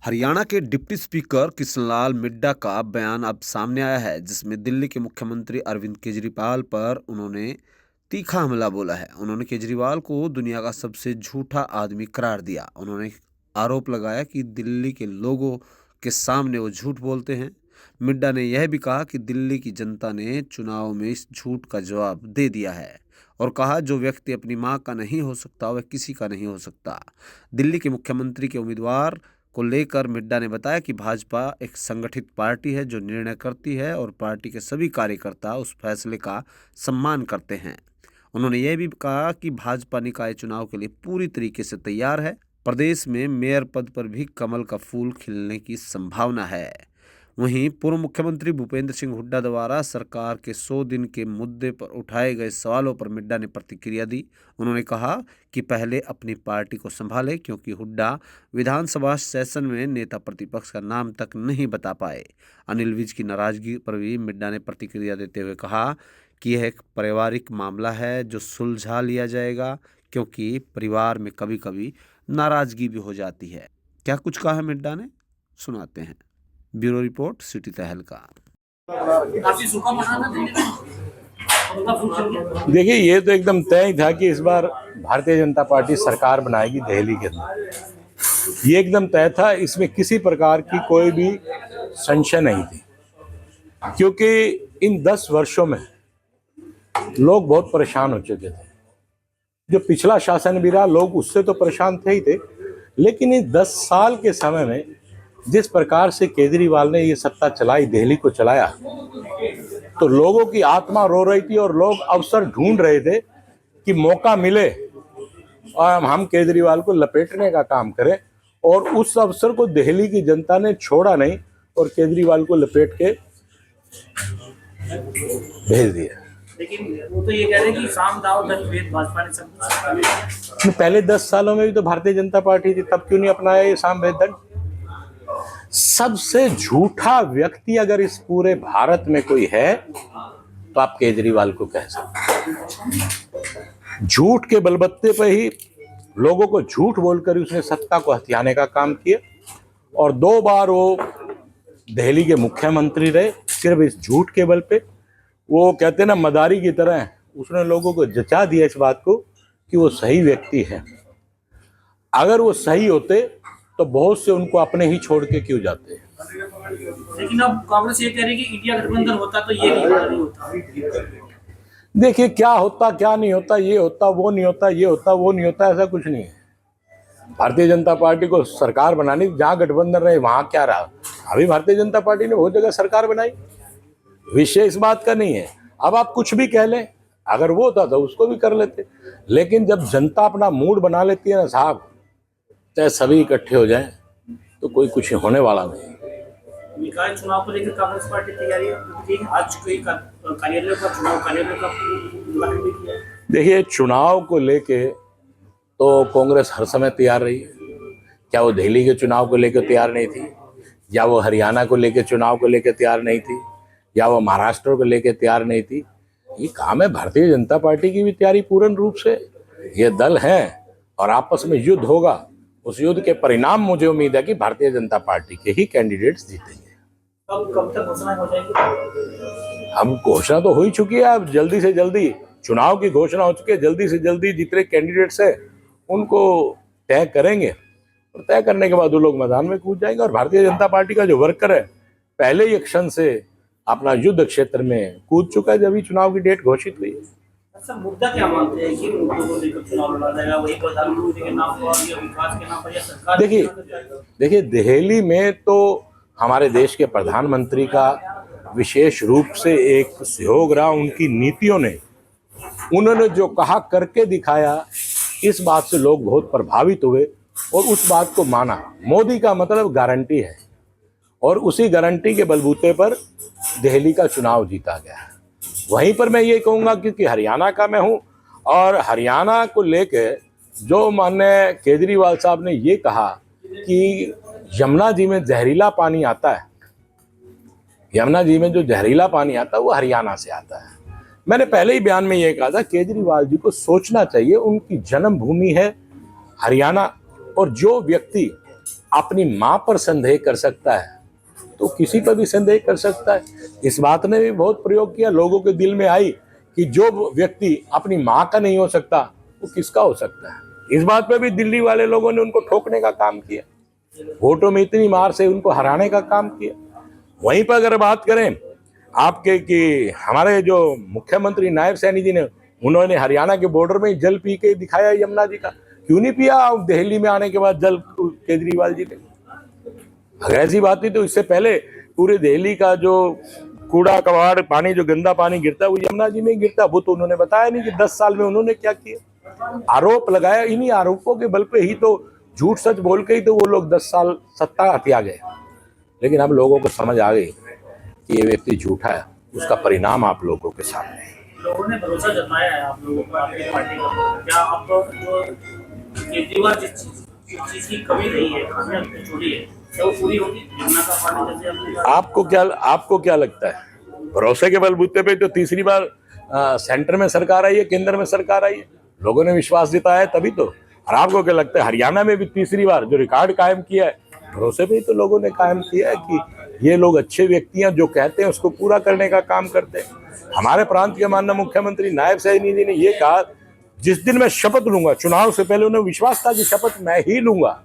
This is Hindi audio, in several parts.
हरियाणा के डिप्टी स्पीकर कृष्णलाल मिड्डा का बयान अब सामने आया है, जिसमें दिल्ली के मुख्यमंत्री अरविंद केजरीवाल पर उन्होंने तीखा हमला बोला है। उन्होंने केजरीवाल को दुनिया का सबसे झूठा आदमी करार दिया। उन्होंने आरोप लगाया कि दिल्ली के लोगों के सामने वो झूठ बोलते हैं। मिड्डा ने यह भी कहा कि दिल्ली की जनता ने चुनाव में इस झूठ का जवाब दे दिया है और कहा जो व्यक्ति अपनी मां का नहीं हो सकता वह किसी का नहीं हो सकता। दिल्ली के मुख्यमंत्री के उम्मीदवार को लेकर मिड्डा ने बताया कि भाजपा एक संगठित पार्टी है जो निर्णय करती है और पार्टी के सभी कार्यकर्ता उस फैसले का सम्मान करते हैं। उन्होंने यह भी कहा कि भाजपा निकाय चुनाव के लिए पूरी तरीके से तैयार है। प्रदेश में मेयर पद पर भी कमल का फूल खिलने की संभावना है। वहीं पूर्व मुख्यमंत्री भूपेंद्र सिंह हुड्डा द्वारा सरकार के 100 दिन के मुद्दे पर उठाए गए सवालों पर मिड्डा ने प्रतिक्रिया दी। उन्होंने कहा कि पहले अपनी पार्टी को संभाले, क्योंकि हुड्डा विधानसभा सेशन में नेता प्रतिपक्ष का नाम तक नहीं बता पाए। अनिल विज की नाराजगी पर भी मिड्डा ने प्रतिक्रिया देते हुए कहा कि यह एक पारिवारिक मामला है जो सुलझा लिया जाएगा, क्योंकि परिवार में कभी कभी नाराजगी भी हो जाती है। क्या कुछ कहा है मिड्डा ने, सुनाते हैं। ब्यूरो रिपोर्ट, सिटी तहलका। देखिए, ये तो एकदम तय ही था कि इस बार भारतीय जनता पार्टी सरकार बनाएगी दिल्ली के अंदर। ये एकदम तय था, इसमें किसी प्रकार की कोई भी संशय नहीं थी, क्योंकि इन 10 वर्षों में लोग बहुत परेशान हो चुके थे। जो पिछला शासन भी रहा, लोग उससे तो परेशान थे ही थे, लेकिन इन 10 साल के समय में जिस प्रकार से केजरीवाल ने ये सत्ता चलाई, दिल्ली को चलाया, तो लोगों की आत्मा रो रही थी और लोग अवसर ढूंढ रहे थे कि मौका मिले और हम केजरीवाल को लपेटने का काम करें। और उस अवसर को दिल्ली की जनता ने छोड़ा नहीं और केजरीवाल को लपेट के भेज दिया। लेकिन वो तो ये कह रहे हैं कि साम दाव दंड भेद भाजपा ने सब पहले 10 सालों में भी तो भारतीय जनता पार्टी थी, तब क्यों नहीं अपनाया ये साम भेद दंड? सबसे झूठा व्यक्ति अगर इस पूरे भारत में कोई है तो आप केजरीवाल को कह सकते हैं। झूठ के बलबत्ते पर ही लोगों को झूठ बोलकर उसने सत्ता को हथियाने का काम किया और 2 बार वो दिल्ली के मुख्यमंत्री रहे, सिर्फ इस झूठ के बल पे। वो कहते हैं ना, मदारी की तरह उसने लोगों को जचा दिया इस बात को कि वो सही व्यक्ति है। अगर वो सही होते तो बहुत से उनको अपने ही छोड़ के क्यों जाते हैं। लेकिन अब कांग्रेस ये कह रही है कि इंडिया गठबंधन होता तो ये नहीं होता। देखिए, क्या होता क्या नहीं होता, ये होता वो नहीं होता, ये होता वो नहीं होता, ऐसा कुछ नहीं है। भारतीय जनता पार्टी को सरकार बनानी, जहाँ गठबंधन रहे वहां क्या रहा। अभी भारतीय जनता पार्टी ने बहुत जगह सरकार बनाई, विषय इस बात का नहीं है। अब आप कुछ भी कह लें, अगर वो होता तो उसको भी कर लेते, लेकिन जब जनता अपना मूड बना लेती है ना साहब, चाहे सभी इकट्ठे हो जाएं तो कोई कुछ होने वाला नहीं। निकाय चुनाव को लेकर कांग्रेस पार्टी तैयारी आज कोई कार्यालय का चुनाव कार्यालय का उद्घाटन भी किया। देखिए, चुनाव को लेके तो कांग्रेस हर समय तैयार रही है। क्या वो दिल्ली के चुनाव को लेकर तैयार नहीं थी, या वो हरियाणा को लेकर चुनाव को लेकर तैयार नहीं थी, या वो महाराष्ट्र को लेकर तैयार नहीं थी? ये काम है भारतीय जनता पार्टी की भी तैयारी पूर्ण रूप से। ये दल है और आपस में युद्ध होगा। उस युद्ध के परिणाम मुझे उम्मीद है कि भारतीय जनता पार्टी के ही कैंडिडेट्स जीतेंगे। कब तक घोषणा हो जाएगी? अब घोषणा तो हो ही चुकी है। अब जल्दी से जल्दी चुनाव की घोषणा हो चुकी है। जल्दी से जल्दी जितने कैंडिडेट्स हैं उनको तय करेंगे और तय करने के बाद वो लोग मैदान में कूद जाएंगे। और भारतीय जनता पार्टी का जो वर्कर है पहले ही एक क्षण से अपना युद्ध क्षेत्र में कूद चुका है जब भी चुनाव की डेट घोषित हुई है। अच्छा, मुद्दा क्या मानते हैं कि मुद्दों को लेकर चुनाव लड़ा जाएगा? वही प्रधानमंत्री के नाम पर या विकास के नाम पर या सरकार? देखिए, दिल्ली में तो हमारे देश के प्रधानमंत्री का विशेष रूप से एक सहयोग रहा। उनकी नीतियों ने, उन्होंने जो कहा करके दिखाया, इस बात से लोग बहुत प्रभावित हुए और उस बात को माना। मोदी का मतलब गारंटी है और उसी गारंटी के बलबूते पर दिल्ली का चुनाव जीता गया। वहीं पर मैं ये कहूँगा, क्योंकि हरियाणा का मैं हूँ और हरियाणा को लेकर जो माननीय केजरीवाल साहब ने ये कहा कि यमुना जी में जहरीला पानी आता है, यमुना जी में जो जहरीला पानी आता है वो हरियाणा से आता है। मैंने पहले ही बयान में ये कहा था, केजरीवाल जी को सोचना चाहिए, उनकी जन्मभूमि है हरियाणा और जो व्यक्ति अपनी माँ पर संदेह कर सकता है तो किसी पर भी संदेह कर सकता है। इस बात ने भी बहुत प्रयोग किया, लोगों के दिल में आई कि जो व्यक्ति अपनी माँ का नहीं हो सकता वो किसका हो सकता है। इस बात पे भी दिल्ली वाले लोगों ने उनको ठोकने का काम किया, वोटों में इतनी मार से उनको हराने का काम किया। वहीं पर अगर बात करें आपके कि हमारे जो मुख्यमंत्री नायब सैनी जी ने, उन्होंने हरियाणा के बॉर्डर में जल पी के दिखाया यमुना जी का। क्यों नहीं पिया दिल्ली में आने के बाद जल केजरीवाल जी ने? अगर ऐसी बात थी तो इससे पहले पूरे दिल्ली का जो कूड़ा कबाड़ पानी, जो गंदा पानी गिरता है वो यमुना जी में ही गिरता है। वो तो उन्होंने बताया नहीं कि 10 साल में उन्होंने क्या किया। आरोप लगाया, इन्हीं आरोपों के बल पे ही तो, झूठ सच बोल के ही तो वो लोग 10 साल सत्ता हथिया गए। लेकिन अब लोगों को समझ आ गई कि ये व्यक्ति झूठा है, उसका परिणाम आप लोगों के सामने है। लोगों ने भरोसा जताया है आप लोगों को, आपकी पार्टी का। क्या आप जो केजरीवाल जिस चीज की कमी नहीं है, खामियां छोड़ी है, तो वो पूरी होगी? यमुना का पानी जैसे आपने, आपको क्या लगता है, भरोसे के बलबूते पे तो तीसरी बार सेंटर में सरकार आई है, केंद्र में सरकार आई है, लोगों ने विश्वास जताया है तभी तो। और आपको क्या लगता है हरियाणा में भी तीसरी बार जो रिकॉर्ड कायम किया है, भरोसे पे ही तो लोगों ने कायम किया है कि ये लोग अच्छे व्यक्ति हैं, जो कहते हैं उसको पूरा करने का काम करते हैं। हमारे प्रांत के माननीय मुख्यमंत्री नायब सैनी जी ने ये कहा, जिस दिन मैं शपथ लूंगा, चुनाव से पहले उन्हें विश्वास था कि शपथ मैं ही लूंगा,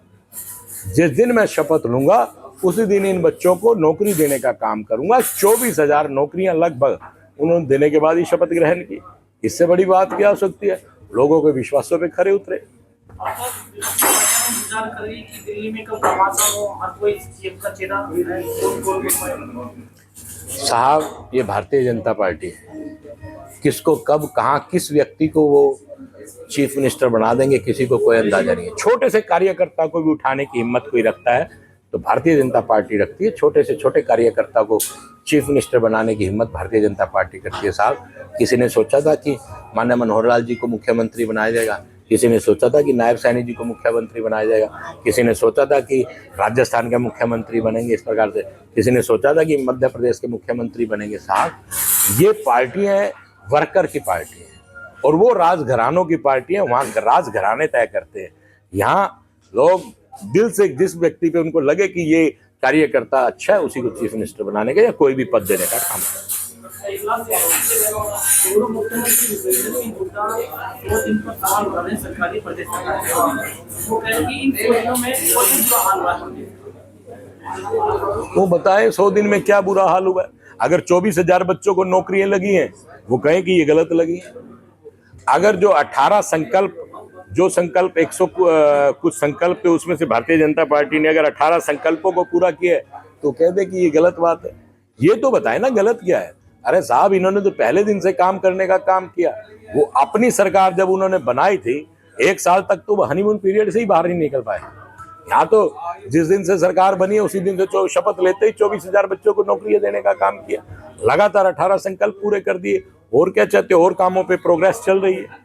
जिस दिन मैं शपथ लूंगा उसी दिन इन बच्चों को नौकरी देने का काम करूंगा। 24,000 नौकरियां लगभग उन्होंने देने के बाद ही शपथ ग्रहण की। इससे बड़ी बात क्या हो सकती है? लोगों के विश्वासों पे खरे उतरे। दिल्ली में कब हो, हर कोई सीएम का चेहरा साहब, ये भारतीय जनता पार्टी है, किसको कब कहाँ किस व्यक्ति को वो चीफ मिनिस्टर बना देंगे किसी को कोई अंदाजा नहीं है। छोटे से कार्यकर्ता को भी उठाने की हिम्मत कोई रखता है तो भारतीय जनता पार्टी रखती है। छोटे से छोटे कार्यकर्ता को चीफ मिनिस्टर बनाने की हिम्मत भारतीय जनता पार्टी करती है। साहब, किसी ने सोचा था कि माननीय मनोहर लाल जी को मुख्यमंत्री बनाया जाएगा? किसी ने सोचा था कि नायब सैनी जी को मुख्यमंत्री बनाया जाएगा? किसी ने सोचा था कि राजस्थान के मुख्यमंत्री बनेंगे इस प्रकार से? किसी ने सोचा था कि मध्य प्रदेश के मुख्यमंत्री बनेंगे? साहब, ये पार्टियां वर्कर की पार्टी है और वो राजघरानों की पार्टी है, वहाँ राजघराने तय करते हैं। यहाँ लोग दिल से जिस व्यक्ति पे उनको लगे कि ये कार्यकर्ता अच्छा है, उसी को चीफ मिनिस्टर बनाने का या कोई भी पद देने का काम है। वो बताए 100 दिन में क्या बुरा हाल हुआ है। अगर 24,000 बच्चों को नौकरियां लगी हैं, वो कहें कि ये गलत लगी है। अगर जो 18 संकल्प, जो संकल्प 100 कुछ संकल्प थे, उसमें से भारतीय जनता पार्टी ने अगर 18 संकल्पों को पूरा किया तो कह दे कि ये गलत बात है। ये तो बताए ना गलत क्या है। अरे साहब, इन्होंने तो पहले दिन से काम करने का काम किया। वो अपनी सरकार जब उन्होंने बनाई थी 1 साल तक तो वो हनीमून पीरियड से ही बाहर नहीं निकल पाए। यहाँ तो जिस दिन से सरकार बनी है उसी दिन से शपथ लेते ही 24,000 बच्चों को नौकरियां देने का काम किया। लगातार 18 संकल्प पूरे कर दिए। और क्या चाहते हो? और कामों पे प्रोग्रेस चल रही है।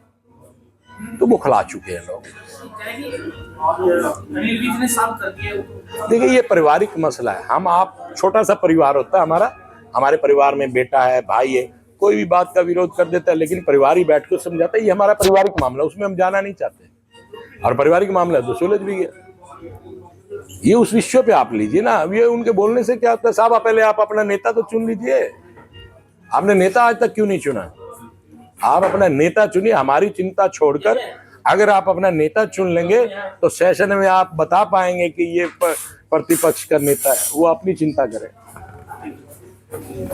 तो वो खिला चुके हैं लोग। देखिए, ये पारिवारिक मसला है। हम आप छोटा सा परिवार होता है हमारा, हमारे परिवार में बेटा है, भाई है, कोई भी बात का विरोध कर देता है, लेकिन परिवार ही बैठ कर समझाता है। ये हमारा पारिवारिक मामला, उसमें हम जाना नहीं चाहते। और पारिवारिक मामला तो सुलझ भी गया। ये उस विषय पे आप लीजिए ना। अब ये उनके बोलने से क्या होता है? साहब, पहले आप अपना नेता तो चुन लीजिए। आपने नेता आज तक क्यों नहीं चुना? आप अपना नेता चुनिए। हमारी चिंता छोड़कर अगर आप अपना नेता चुन लेंगे तो सेशन में आप बता पाएंगे कि ये प्रतिपक्ष का नेता है। वो अपनी चिंता करे।